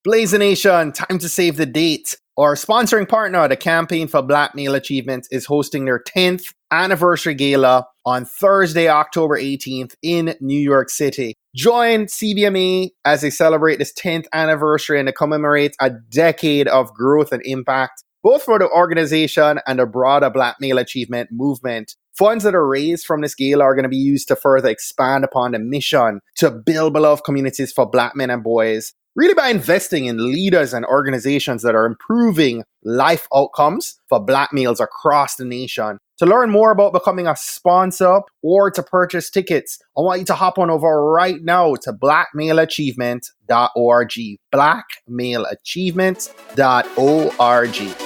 Blazer Nation, time to save the date. Our sponsoring partner, the Campaign for Black Male Achievement, is hosting their 10th anniversary gala on Thursday, October 18th in New York City. Join CBMA as they celebrate this 10th anniversary and to commemorate a decade of growth and impact, both for the organization and the broader Black Male Achievement movement. Funds that are raised from this gala are going to be used to further expand upon the mission to build beloved communities for Black men and boys, really by investing in leaders and organizations that are improving life outcomes for Black males across the nation. To learn more about becoming a sponsor or to purchase tickets, I want you to hop on over right now to blackmaleachievement.org. blackmaleachievement.org.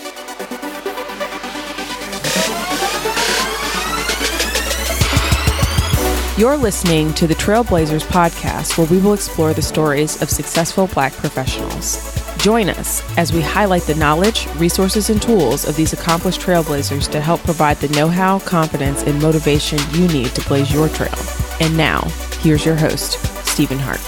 You're listening to the Trailblazers podcast, where we will explore the stories of successful Black professionals. Join us as we highlight the knowledge, resources, and tools of these accomplished trailblazers to help provide the know-how, confidence, and motivation you need to blaze your trail. And now, here's your host, Stephen Hart.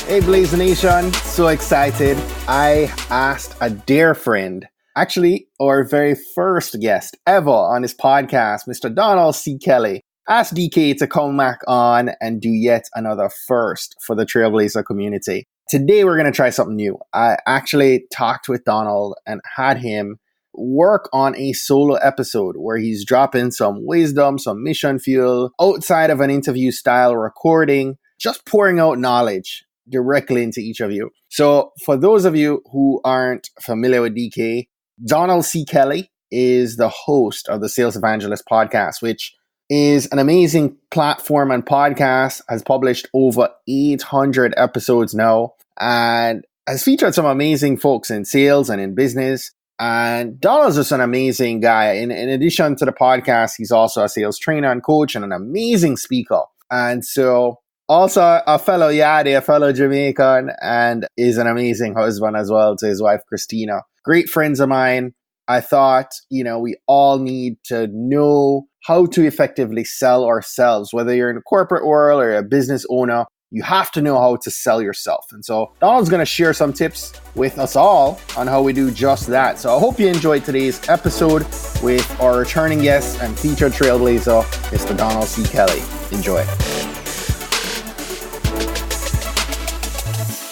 Hey, Blazer Nation. So excited. I asked a dear friend, actually our very first guest ever on this podcast, Mr. Donald C. Kelly, asked DK to come back on and do yet another first for the Trailblazer community. Today, we're going to try something new. I actually talked with Donald and had him work on a solo episode where he's dropping some wisdom, some mission fuel outside of an interview style recording, just pouring out knowledge directly into each of you. So for those of you who aren't familiar with DK, Donald C. Kelly is the host of the Sales Evangelist podcast, which is an amazing platform and podcast, has published over 800 episodes now, and has featured some amazing folks in sales and in business. And Donald's just an amazing guy. In addition to the podcast, he's also a sales trainer and coach and an amazing speaker. And so also a fellow Yadi, a fellow Jamaican, and is an amazing husband as well to his wife, Cristina. Great friends of mine. I thought, we all need to know how to effectively sell ourselves. Whether you're in the corporate world or a business owner, you have to know how to sell yourself. And so Donald's going to share some tips with us all on how we do just that. So I hope you enjoyed today's episode with our returning guest and featured trailblazer, Mr. Donald C. Kelly. Enjoy.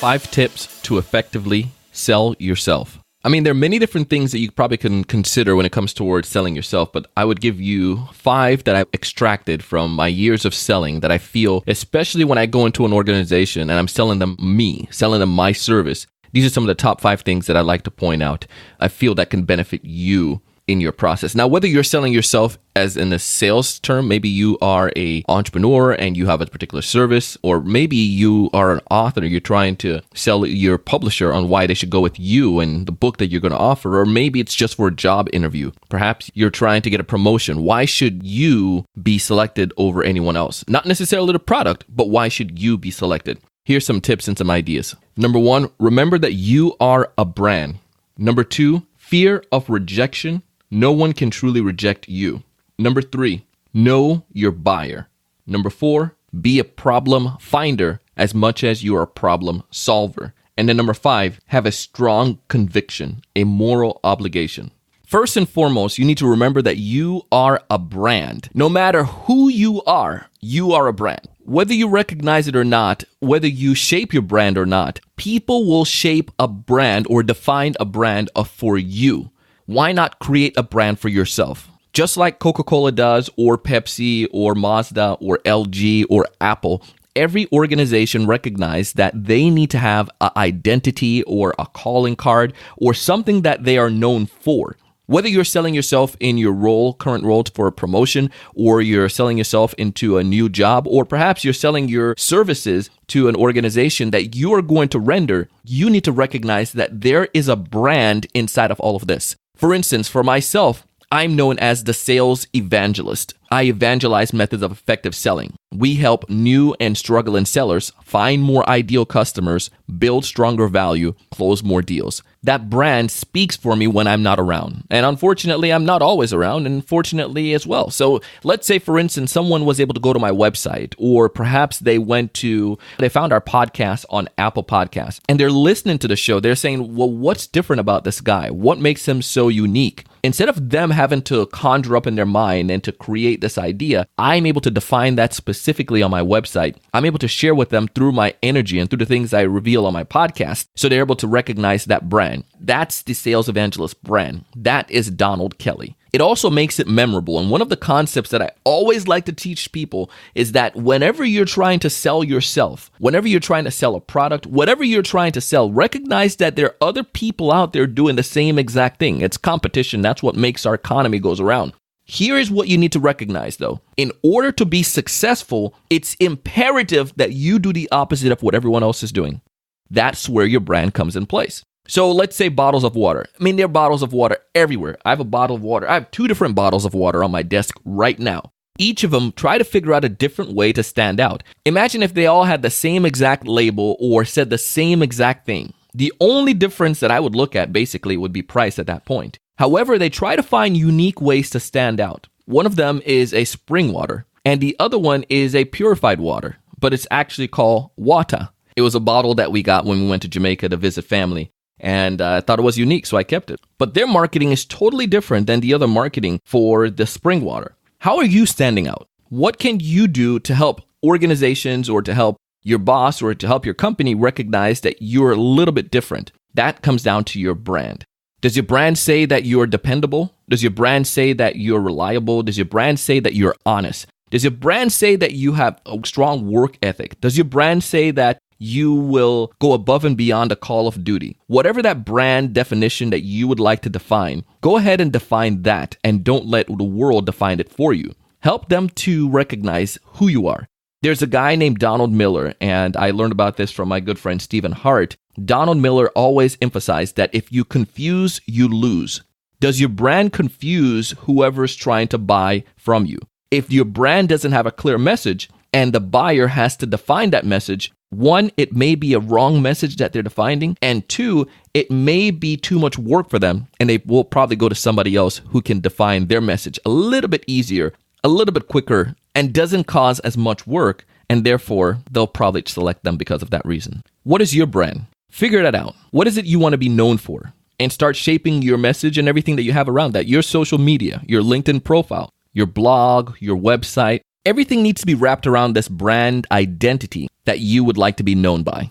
5 tips to effectively sell yourself. I mean, there are many different things that you probably can consider when it comes towards selling yourself, but I would give you 5 that I've extracted from my years of selling that I feel, especially when I go into an organization and I'm selling them my service. These are some of the top 5 things that I'd like to point out. I feel that can benefit you in your process. Now, whether you're selling yourself as in a sales term, maybe you are an entrepreneur and you have a particular service, or maybe you are an author, you're trying to sell your publisher on why they should go with you and the book that you're going to offer, or maybe it's just for a job interview. Perhaps you're trying to get a promotion. Why should you be selected over anyone else? Not necessarily the product, but why should you be selected? Here's some tips and some ideas. Number 1, remember that you are a brand. Number 2, fear of rejection. No one can truly reject you. Number 3, know your buyer. Number 4, be a problem finder as much as you are a problem solver. And then number 5, have a strong conviction, a moral obligation. First and foremost, you need to remember that you are a brand. No matter who you are a brand. Whether you recognize it or not, whether you shape your brand or not, people will shape a brand or define a brand for you. Why not create a brand for yourself? Just like Coca-Cola does, or Pepsi, or Mazda, or LG, or Apple, every organization recognizes that they need to have an identity or a calling card or something that they are known for. Whether you're selling yourself in your current role for a promotion, or you're selling yourself into a new job, or perhaps you're selling your services to an organization that you are going to render, you need to recognize that there is a brand inside of all of this. For instance, for myself, I'm known as the Sales Evangelist. I evangelize methods of effective selling. We help new and struggling sellers find more ideal customers, build stronger value, close more deals. that brand speaks for me when I'm not around. And unfortunately, I'm not always around, and fortunately as well. So let's say, for instance, someone was able to go to my website, or perhaps they found our podcast on Apple Podcasts, and they're listening to the show. They're saying, well, what's different about this guy? What makes him so unique? Instead of them having to conjure up in their mind and to create this idea, I'm able to define that specifically on my website. I'm able to share with them through my energy and through the things I reveal on my podcast, so they're able to recognize that brand. That's the Sales Evangelist brand. That is Donald Kelly. It also makes it memorable. And one of the concepts that I always like to teach people is that whenever you're trying to sell yourself, whenever you're trying to sell a product, whatever you're trying to sell, recognize that there are other people out there doing the same exact thing. It's competition. That's what makes our economy goes around. Here is what you need to recognize, though. In order to be successful, it's imperative that you do the opposite of what everyone else is doing. That's where your brand comes in place. So let's say bottles of water. I mean, there are bottles of water everywhere. I have a bottle of water. I have 2 different bottles of water on my desk right now. Each of them try to figure out a different way to stand out. Imagine if they all had the same exact label or said the same exact thing. The only difference that I would look at basically would be price at that point. However, they try to find unique ways to stand out. One of them is a spring water, and the other one is a purified water, but it's actually called water. It was a bottle that we got when we went to Jamaica to visit family. And I thought it was unique, so I kept it. But their marketing is totally different than the other marketing for the spring water. How are you standing out? What can you do to help organizations or to help your boss or to help your company recognize that you're a little bit different? That comes down to your brand. Does your brand say that you're dependable? Does your brand say that you're reliable? Does your brand say that you're honest? Does your brand say that you have a strong work ethic? Does your brand say that you will go above and beyond a call of duty? Whatever that brand definition that you would like to define, go ahead and define that, and don't let the world define it for you. Help them to recognize who you are. There's a guy named Donald Miller, and I learned about this from my good friend Stephen Hart. Donald Miller always emphasized that if you confuse, you lose. Does your brand confuse whoever's trying to buy from you? If your brand doesn't have a clear message and the buyer has to define that message, 1, it may be a wrong message that they're defining, and 2, it may be too much work for them, and they will probably go to somebody else who can define their message a little bit easier, a little bit quicker, and doesn't cause as much work, and therefore they'll probably select them because of that reason. What is your brand? Figure that out. What is it you want to be known for? And start shaping your message and everything that you have around that. Your social media, your LinkedIn profile, your blog, your website. Everything needs to be wrapped around this brand identity that you would like to be known by.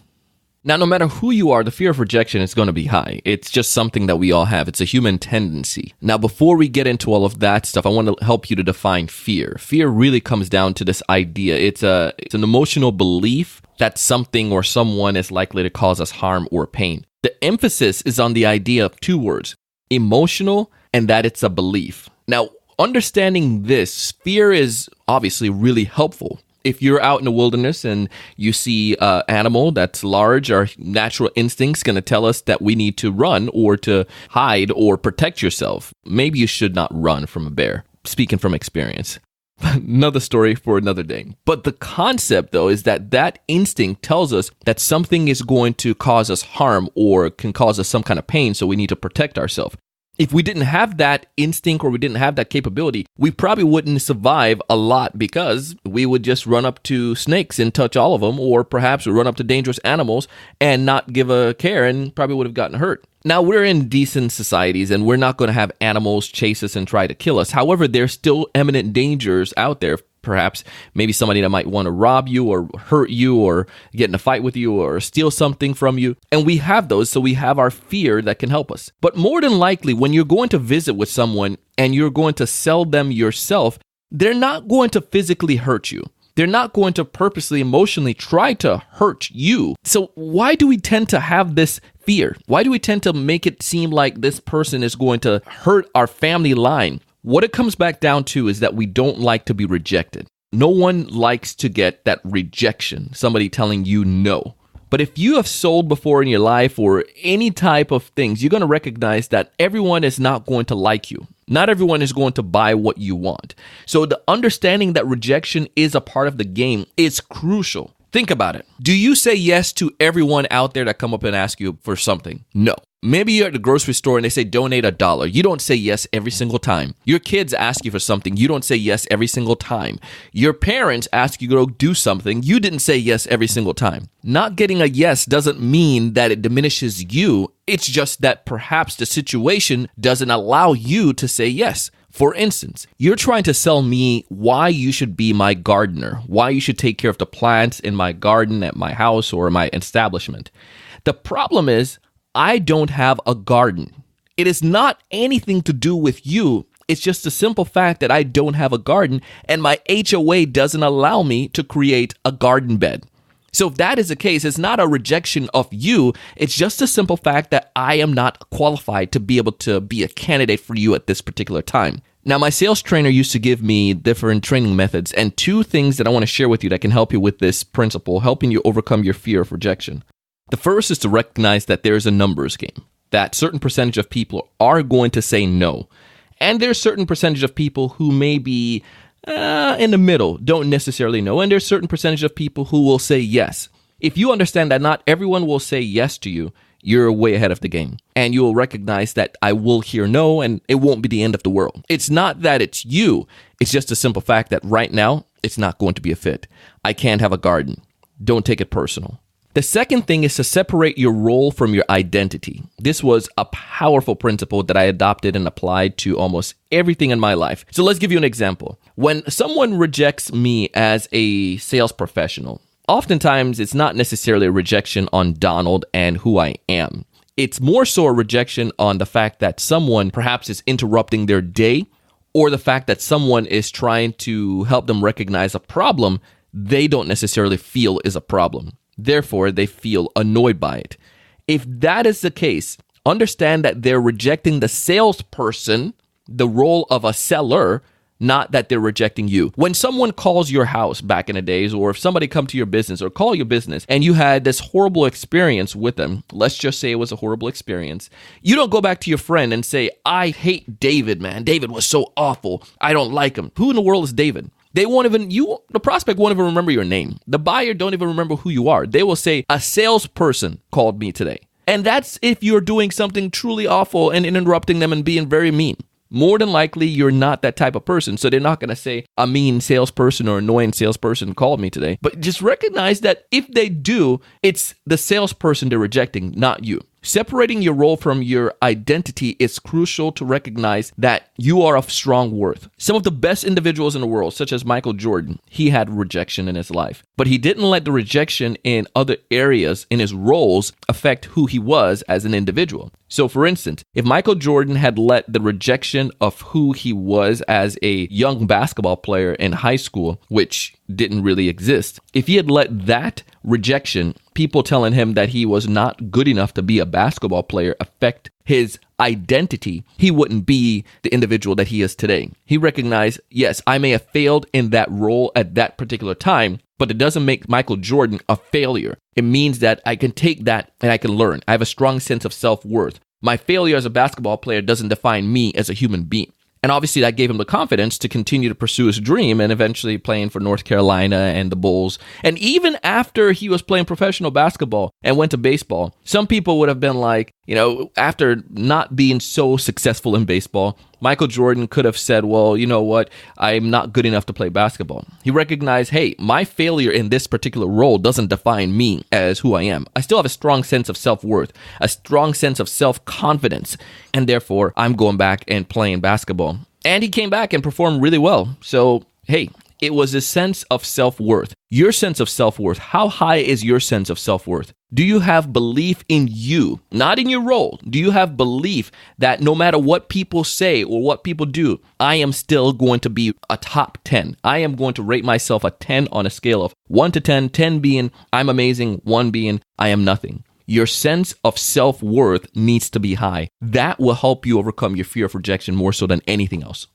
Now, no matter who you are, the fear of rejection is going to be high. It's just something that we all have. It's a human tendency. Now, before we get into all of that stuff, I want to help you to define fear. Fear really comes down to this idea. It's an emotional belief that something or someone is likely to cause us harm or pain. The emphasis is on the idea of 2 words, emotional, and that it's a belief. Now, understanding this, fear is obviously really helpful. If you're out in the wilderness and you see an animal that's large, our natural instinct's going to tell us that we need to run or to hide or protect yourself. Maybe you should not run from a bear, speaking from experience. Another story for another day. But the concept, though, is that instinct tells us that something is going to cause us harm or can cause us some kind of pain, so we need to protect ourselves. If we didn't have that instinct or we didn't have that capability, we probably wouldn't survive a lot because we would just run up to snakes and touch all of them, or perhaps we run up to dangerous animals and not give a care and probably would have gotten hurt. Now, we're in decent societies and we're not going to have animals chase us and try to kill us. However, there's still imminent dangers out there. Perhaps maybe somebody that might want to rob you or hurt you or get in a fight with you or steal something from you. And we have those, so we have our fear that can help us. But more than likely, when you're going to visit with someone and you're going to sell them yourself, they're not going to physically hurt you. They're not going to purposely, emotionally try to hurt you. So why do we tend to have this fear? Why do we tend to make it seem like this person is going to hurt our family line? What it comes back down to is that we don't like to be rejected. No one likes to get that rejection, somebody telling you no. But if you have sold before in your life or any type of things, you're going to recognize that everyone is not going to like you. Not everyone is going to buy what you want. So the understanding that rejection is a part of the game is crucial. Think about it. Do you say yes to everyone out there that come up and ask you for something? No. Maybe you're at the grocery store and they say donate $1. You don't say yes every single time. Your kids ask you for something. You don't say yes every single time. Your parents ask you to go do something. You didn't say yes every single time. Not getting a yes doesn't mean that it diminishes you. It's just that perhaps the situation doesn't allow you to say yes. For instance, you're trying to sell me why you should be my gardener, why you should take care of the plants in my garden, at my house, or my establishment. The problem is, I don't have a garden. It is not anything to do with you. It's just the simple fact that I don't have a garden, and my HOA doesn't allow me to create a garden bed. So if that is the case, it's not a rejection of you. It's just a simple fact that I am not qualified to be able to be a candidate for you at this particular time. Now, my sales trainer used to give me different training methods, and 2 things that I want to share with you that can help you with this principle, helping you overcome your fear of rejection. The first is to recognize that there is a numbers game, that certain percentage of people are going to say no. And there's certain percentage of people who may be in the middle, don't necessarily know. And there's certain percentage of people who will say yes. If you understand that not everyone will say yes to you, you're way ahead of the game. And you will recognize that I will hear no, and it won't be the end of the world. It's not that it's you. It's just a simple fact that right now, it's not going to be a fit. I can't have a garden. Don't take it personal. The second thing is to separate your role from your identity. This was a powerful principle that I adopted and applied to almost everything in my life. So let's give you an example. When someone rejects me as a sales professional, oftentimes it's not necessarily a rejection on Donald and who I am. It's more so a rejection on the fact that someone perhaps is interrupting their day, or the fact that someone is trying to help them recognize a problem they don't necessarily feel is a problem. Therefore, they feel annoyed by it. If that is the case, understand that they're rejecting the salesperson, the role of a seller, not that they're rejecting you. When someone calls your house back in the days, or if somebody come to your business or call your business and you had this horrible experience with them, let's just say it was a horrible experience, you don't go back to your friend and say, I hate David, man. David was so awful. I don't like him. Who in the world is David? The prospect won't even remember your name. The buyer don't even remember who you are. They will say, a salesperson called me today. And that's if you're doing something truly awful and interrupting them and being very mean. More than likely, you're not that type of person. So they're not going to say a mean salesperson or annoying salesperson called me today. But just recognize that if they do, it's the salesperson they're rejecting, not you. Separating your role from your identity is crucial to recognize that you are of strong worth. Some of the best individuals in the world, such as Michael Jordan, he had rejection in his life, but he didn't let the rejection in other areas in his roles affect who he was as an individual. So for instance, if Michael Jordan had let the rejection of who he was as a young basketball player in high school, which didn't really exist, if he had let that rejection, people telling him that he was not good enough to be a basketball player, affect his identity, he wouldn't be the individual that he is today. He recognized, yes, I may have failed in that role at that particular time, but it doesn't make Michael Jordan a failure. It means that I can take that and I can learn. I have a strong sense of self-worth. My failure as a basketball player doesn't define me as a human being. And obviously that gave him the confidence to continue to pursue his dream and eventually playing for North Carolina and the Bulls. And even after he was playing professional basketball and went to baseball, some people would have been like, after not being so successful in baseball, Michael Jordan could have said, well, you know what? I'm not good enough to play basketball. He recognized, hey, my failure in this particular role doesn't define me as who I am. I still have a strong sense of self-worth, a strong sense of self-confidence, and therefore I'm going back and playing basketball. And he came back and performed really well. So, hey, it was a sense of self-worth. Your sense of self-worth. How high is your sense of self-worth? Do you have belief in you, not in your role? Do you have belief that no matter what people say or what people do, I am still going to be a top 10? I am going to rate myself a 10 on a scale of 1 to 10, 10 being I'm amazing, 1 being I am nothing. Your sense of self-worth needs to be high. That will help you overcome your fear of rejection more so than anything else.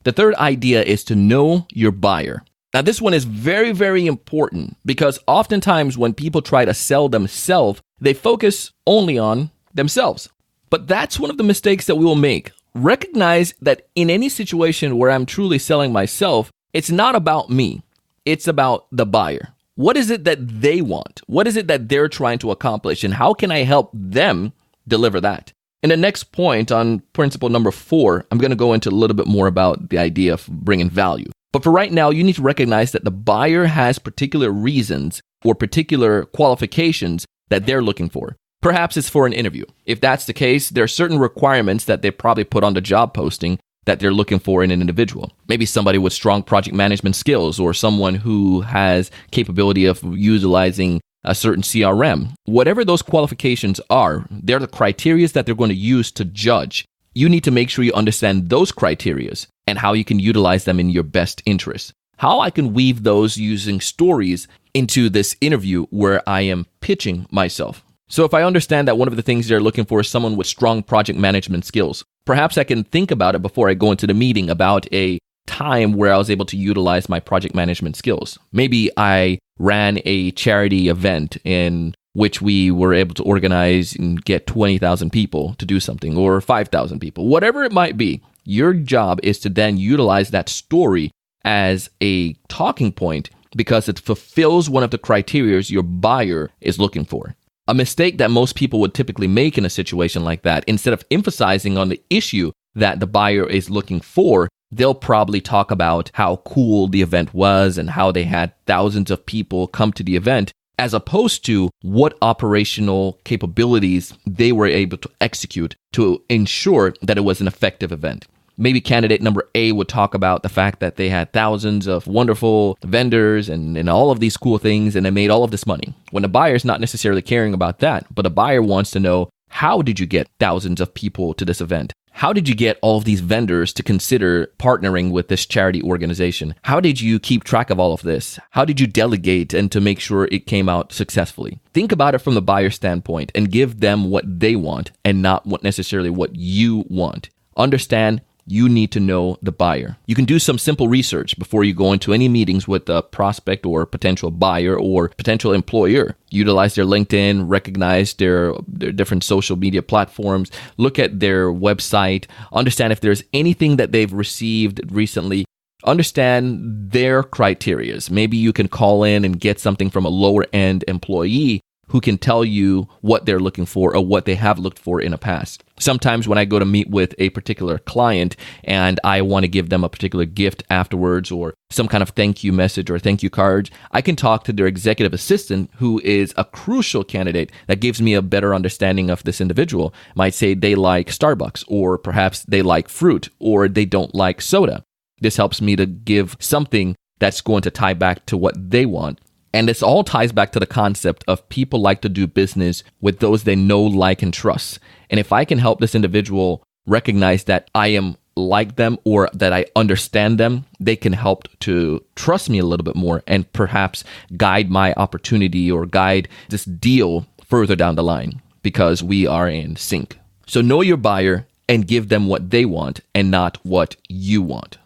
The third idea is to know your buyer. Now, this one is very, very important because oftentimes when people try to sell themselves, they focus only on themselves. But that's one of the mistakes that we will make. Recognize that in any situation where I'm truly selling myself, it's not about me. It's about the buyer. What is it that they want? What is it that they're trying to accomplish? And how can I help them deliver that? In the next point on principle number 4, I'm going to go into a little bit more about the idea of bringing value. But for right now, you need to recognize that the buyer has particular reasons or particular qualifications that they're looking for. Perhaps it's for an interview. If that's the case, there are certain requirements that they probably put on the job posting that they're looking for in an individual. Maybe somebody with strong project management skills or someone who has capability of utilizing a certain CRM. Whatever those qualifications are, they're the criteria that they're going to use to judge. You need to make sure you understand those criteria and how you can utilize them in your best interest. How I can weave those using stories into this interview where I am pitching myself. So if I understand that one of the things they're looking for is someone with strong project management skills, perhaps I can think about it before I go into the meeting about a time where I was able to utilize my project management skills. Maybe I ran a charity event in which we were able to organize and get 20,000 people to do something, or 5,000 people, whatever it might be. Your job is to then utilize that story as a talking point because it fulfills one of the criteria your buyer is looking for. A mistake that most people would typically make in a situation like that, instead of emphasizing on the issue that the buyer is looking for, they'll probably talk about how cool the event was and how they had thousands of people come to the event, as opposed to what operational capabilities they were able to execute to ensure that it was an effective event. Maybe candidate number A would talk about the fact that they had thousands of wonderful vendors and all of these cool things, and they made all of this money. When the buyer is not necessarily caring about that, but the buyer wants to know, how did you get thousands of people to this event? How did you get all of these vendors to consider partnering with this charity organization? How did you keep track of all of this? How did you delegate and to make sure it came out successfully? Think about it from the buyer standpoint and give them what they want and not what necessarily what you want. Understand, you need to know the buyer. You can do some simple research before you go into any meetings with a prospect or potential buyer or potential employer. Utilize their LinkedIn, recognize their different social media platforms, look at their website, understand if there's anything that they've received recently. Understand their criterias. Maybe you can call in and get something from a lower end employee who can tell you what they're looking for or what they have looked for in the past. Sometimes when I go to meet with a particular client and I want to give them a particular gift afterwards or some kind of thank you message or thank you card, I can talk to their executive assistant, who is a crucial candidate that gives me a better understanding of this individual. Might say they like Starbucks, or perhaps they like fruit, or they don't like soda. This helps me to give something that's going to tie back to what they want. And this all ties back to the concept of people like to do business with those they know, like, and trust. And if I can help this individual recognize that I am like them or that I understand them, they can help to trust me a little bit more and perhaps guide my opportunity or guide this deal further down the line because we are in sync. So know your buyer and give them what they want and not what you want.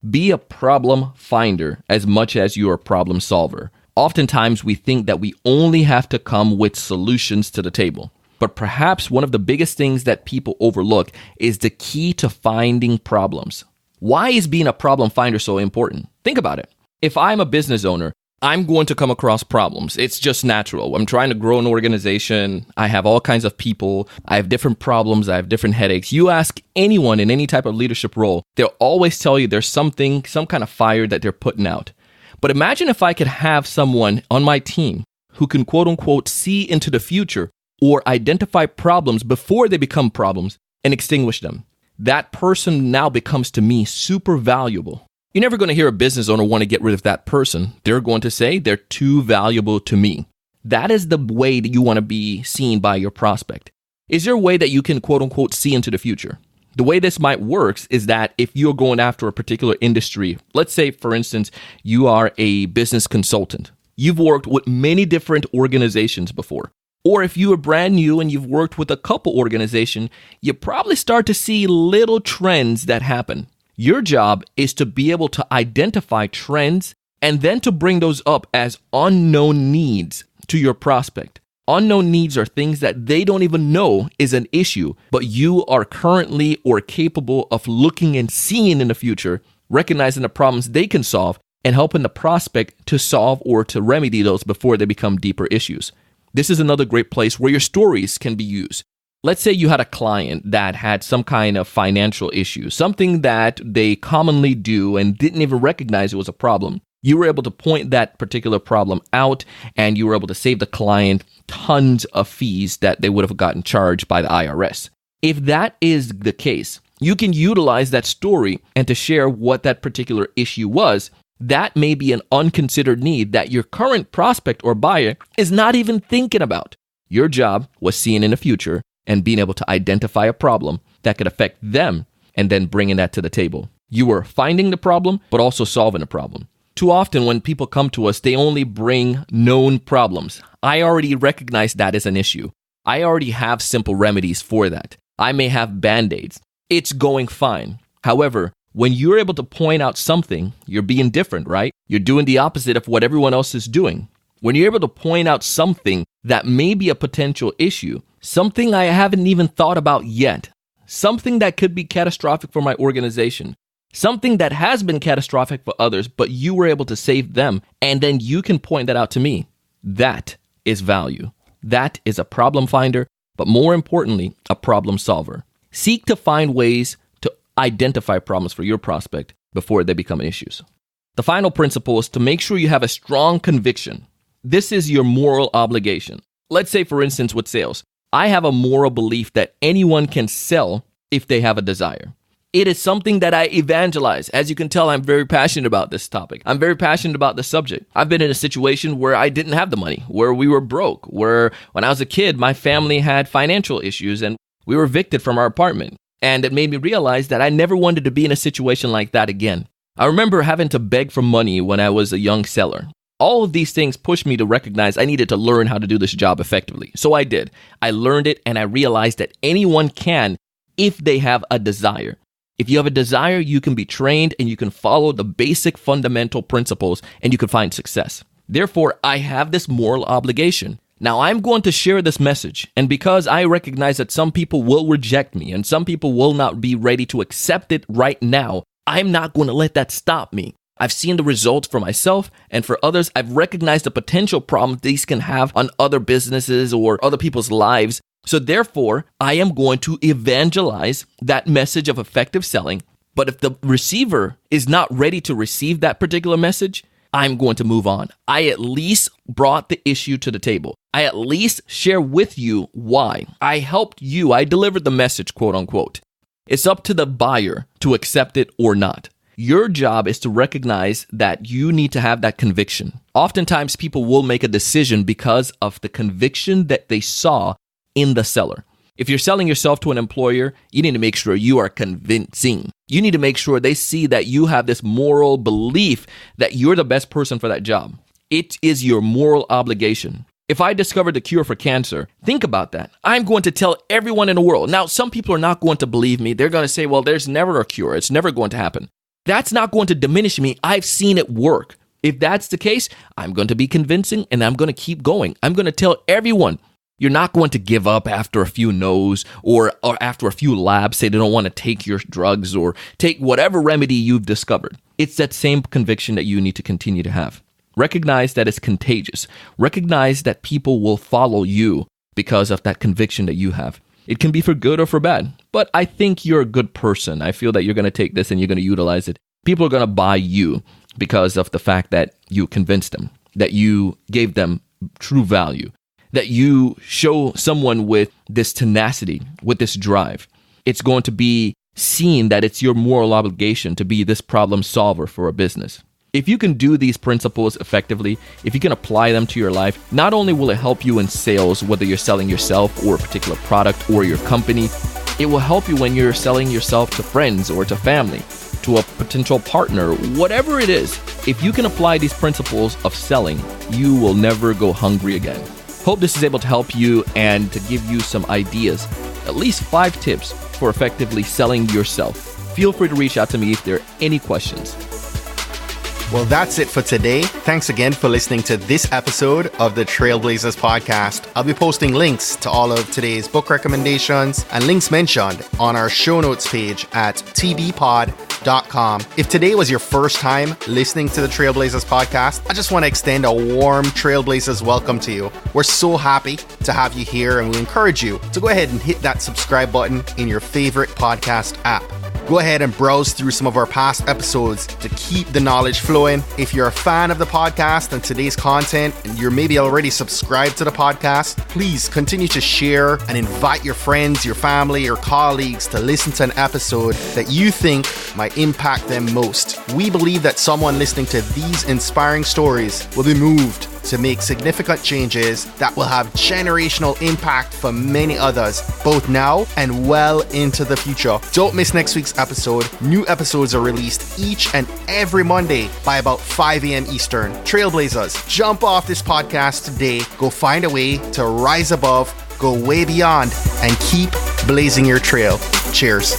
Be a problem finder as much as you're a problem solver. Oftentimes, we think that we only have to come with solutions to the table. But perhaps one of the biggest things that people overlook is the key to finding problems. Why is being a problem finder so important? Think about it. If I'm a business owner, I'm going to come across problems. It's just natural. I'm trying to grow an organization. I have all kinds of people. I have different problems. I have different headaches. You ask anyone in any type of leadership role, they'll always tell you there's some kind of fire that they're putting out. But imagine if I could have someone on my team who can quote unquote see into the future or identify problems before they become problems and extinguish them. That person now becomes to me super valuable. You're never going to hear a business owner want to get rid of that person. They're going to say they're too valuable to me. That is the way that you want to be seen by your prospect. Is there a way that you can quote unquote see into the future? The way this might work is that if you're going after a particular industry, let's say, for instance, you are a business consultant. You've worked with many different organizations before. Or if you are brand new and you've worked with a couple organizations, you probably start to see little trends that happen. Your job is to be able to identify trends and then to bring those up as unknown needs to your prospect. Unknown needs are things that they don't even know is an issue, but you are currently or capable of looking and seeing in the future, recognizing the problems they can solve, and helping the prospect to solve or to remedy those before they become deeper issues. This is another great place where your stories can be used. Let's say you had a client that had some kind of financial issue, something that they commonly do and didn't even recognize it was a problem. You were able to point that particular problem out, and you were able to save the client tons of fees that they would have gotten charged by the IRS. If that is the case, you can utilize that story and to share what that particular issue was. That may be an unconsidered need that your current prospect or buyer is not even thinking about. Your job was seeing in the future and being able to identify a problem that could affect them and then bringing that to the table. You were finding the problem, but also solving the problem. Too often when people come to us, they only bring known problems. I already recognize that as an issue. I already have simple remedies for that. I may have Band-Aids. It's going fine. However, when you're able to point out something, you're being different, right? You're doing the opposite of what everyone else is doing. When you're able to point out something that may be a potential issue, something I haven't even thought about yet, something that could be catastrophic for my organization, something that has been catastrophic for others, but you were able to save them, and then you can point that out to me. That is value. That is a problem finder, but more importantly, a problem solver. Seek to find ways to identify problems for your prospect before they become issues. The final principle is to make sure you have a strong conviction. This is your moral obligation. Let's say, for instance, with sales, I have a moral belief that anyone can sell if they have a desire. It is something that I evangelize. As you can tell, I'm very passionate about this topic. I'm very passionate about the subject. I've been in a situation where I didn't have the money, where we were broke, where when I was a kid, my family had financial issues and we were evicted from our apartment. And it made me realize that I never wanted to be in a situation like that again. I remember having to beg for money when I was a young seller. All of these things pushed me to recognize I needed to learn how to do this job effectively. So I did. I learned it and I realized that anyone can if they have a desire. If you have a desire, you can be trained and you can follow the basic fundamental principles and you can find success. Therefore, I have this moral obligation. Now, I'm going to share this message, and because I recognize that some people will reject me and some people will not be ready to accept it right now, I'm not going to let that stop me. I've seen the results for myself and for others. I've recognized the potential problems these can have on other businesses or other people's lives. So therefore, I am going to evangelize that message of effective selling. But if the receiver is not ready to receive that particular message, I'm going to move on. I at least brought the issue to the table. I at least share with you why. I helped you. I delivered the message, quote unquote. It's up to the buyer to accept it or not. Your job is to recognize that you need to have that conviction. Oftentimes, people will make a decision because of the conviction that they saw in the seller. If you're selling yourself to an employer, you need to make sure you are convincing. You need to make sure they see that you have this moral belief that you're the best person for that job. It is your moral obligation. If I discovered the cure for cancer, think about that. I'm going to tell everyone in the world. Now, some people are not going to believe me. They're going to say, well, there's never a cure. It's never going to happen. That's not going to diminish me. I've seen it work. If that's the case, I'm going to be convincing and I'm going to keep going. I'm going to tell everyone. You're not going to give up after a few no's or after a few labs say they don't want to take your drugs or take whatever remedy you've discovered. It's that same conviction that you need to continue to have. Recognize that it's contagious. Recognize that people will follow you because of that conviction that you have. It can be for good or for bad, but I think you're a good person. I feel that you're going to take this and you're going to utilize it. People are going to buy you because of the fact that you convinced them, that you gave them true value, that you show someone with this tenacity, with this drive. It's going to be seen that it's your moral obligation to be this problem solver for a business. If you can do these principles effectively, if you can apply them to your life, not only will it help you in sales, whether you're selling yourself or a particular product or your company, it will help you when you're selling yourself to friends or to family, to a potential partner, whatever it is. If you can apply these principles of selling, you will never go hungry again. Hope this is able to help you and to give you some ideas, at least 5 tips for effectively selling yourself. Feel free to reach out to me if there are any questions. Well, that's it for today. Thanks again for listening to this episode of the Trailblazers podcast. I'll be posting links to all of today's book recommendations and links mentioned on our show notes page at tbpod.com. If today was your first time listening to the Trailblazers podcast, I just want to extend a warm Trailblazers welcome to you. We're so happy to have you here, and we encourage you to go ahead and hit that subscribe button in your favorite podcast app. Go ahead and browse through some of our past episodes to keep the knowledge flowing. If you're a fan of the podcast and today's content, and you're maybe already subscribed to the podcast, please continue to share and invite your friends, your family, your colleagues to listen to an episode that you think might impact them most. We believe that someone listening to these inspiring stories will be moved to make significant changes that will have generational impact for many others, both now and well into the future. Don't miss next week's episode. New episodes are released each and every Monday by about 5 a.m. Eastern. Trailblazers, jump off this podcast today. Go find a way to rise above, go way beyond, and keep blazing your trail. Cheers.